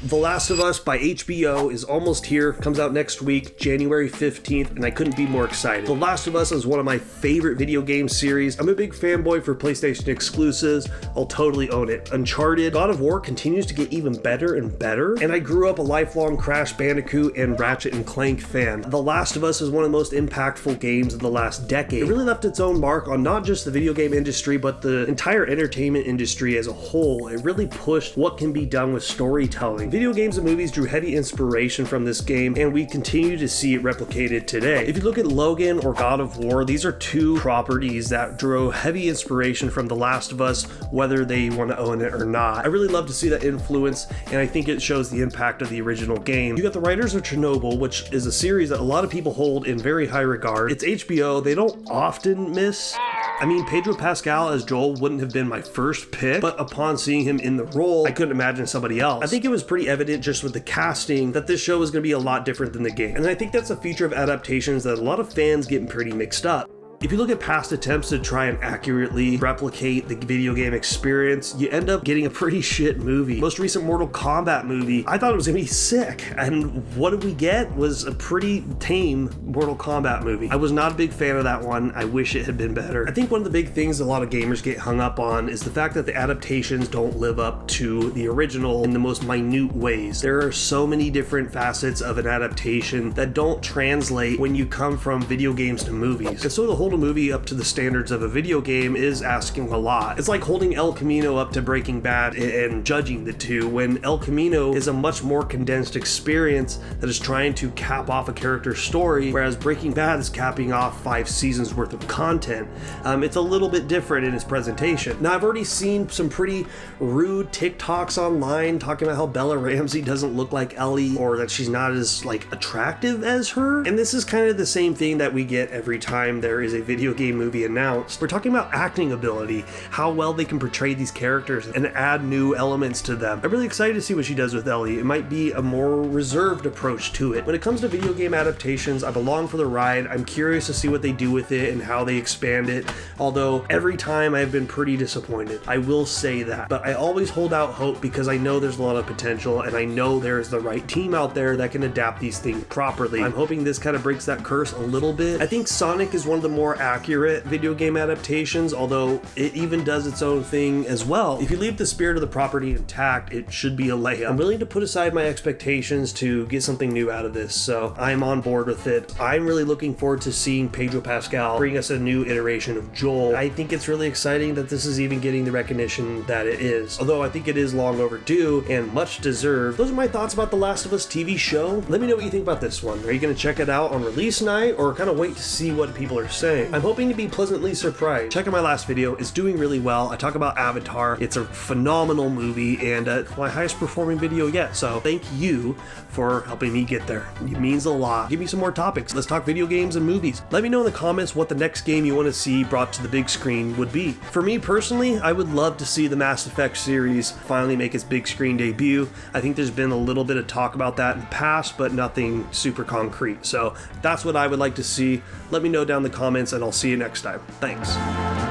The Last of Us by HBO is almost here, comes out next week, January 15th, and I couldn't be more excited. The Last of Us is one of my favorite video game series. I'm a big fanboy for PlayStation exclusives. I'll totally own it. Uncharted, God of War continues to get even better and better, and I grew up a lifelong Crash Bandicoot and Ratchet and Clank fan. The Last of Us is one of the most impactful games of the last decade. It really left its own mark on not just the video game industry, but the entire entertainment industry as a whole. It really pushed what can be done with storytelling. Video games and movies drew heavy inspiration from this game, and we continue to see it replicated today. If you look at Logan or God of War, these are two properties that drew heavy inspiration from The Last of Us, whether they want to own it or not. I really love to see that influence, and I think it shows the impact of the original game. You got the writers of Chernobyl, which is a series that a lot of people hold in very high regard. It's HBO, they don't often miss. I mean, Pedro Pascal as Joel wouldn't have been my first pick, but upon seeing him in the role, I couldn't imagine somebody else. I think it was pretty evident just with the casting that this show was going to be a lot different than the game. And I think that's a feature of adaptations that a lot of fans get pretty mixed up. If you look at past attempts to try and accurately replicate the video game experience, you end up getting a pretty shit movie. Most recent Mortal Kombat movie, I thought it was gonna be sick, and what did we get was a pretty tame Mortal Kombat movie. I was not a big fan of that one. I wish it had been better. I think one of the big things a lot of gamers get hung up on is the fact that the adaptations don't live up to the original in the most minute ways. There are so many different facets of an adaptation that don't translate when you come from video games to movies. And so the whole a movie up to the standards of a video game is asking a lot. It's like holding El Camino up to Breaking Bad and judging the two, when El Camino is a much more condensed experience that is trying to cap off a character's story, whereas Breaking Bad is capping off 5 seasons worth of content. It's a little bit different in its presentation. Now, I've already seen some pretty rude TikToks online talking about how Bella Ramsey doesn't look like Ellie, or that she's not as attractive as her. And this is kind of the same thing that we get every time there is a video game movie announced. We're talking about acting ability, how well they can portray these characters and add new elements to them. I'm really excited to see what she does with Ellie. It might be a more reserved approach to it. When it comes to video game adaptations, I'm along for the ride. I'm curious to see what they do with it and how they expand it, although every time I've been pretty disappointed. I will say that. But I always hold out hope because I know there's a lot of potential, and I know there's the right team out there that can adapt these things properly. I'm hoping this kind of breaks that curse a little bit. I think Sonic is one of the more accurate video game adaptations, although it even does its own thing as well. If you leave the spirit of the property intact, it should be a layup. I'm willing to put aside my expectations to get something new out of this, so I'm on board with it. I'm really looking forward to seeing Pedro Pascal bring us a new iteration of Joel. I think it's really exciting that this is even getting the recognition that it is, although I think it is long overdue and much deserved. Those are my thoughts about The Last of Us TV show. Let me know what you think about this one. Are you going to check it out on release night, or kind of wait to see what people are saying? I'm hoping to be pleasantly surprised. Check out my last video. It's doing really well. I talk about Avatar. It's a phenomenal movie, and it's my highest performing video yet, so thank you for helping me get there. It means a lot. Give me some more topics. Let's talk video games and movies. Let me know in the comments what the next game you want to see brought to the big screen would be. For me personally, I would love to see the Mass Effect series finally make its big screen debut. I think there's been a little bit of talk about that in the past, but nothing super concrete. So that's what I would like to see. Let me know down in the comments, and I'll see you next time. Thanks.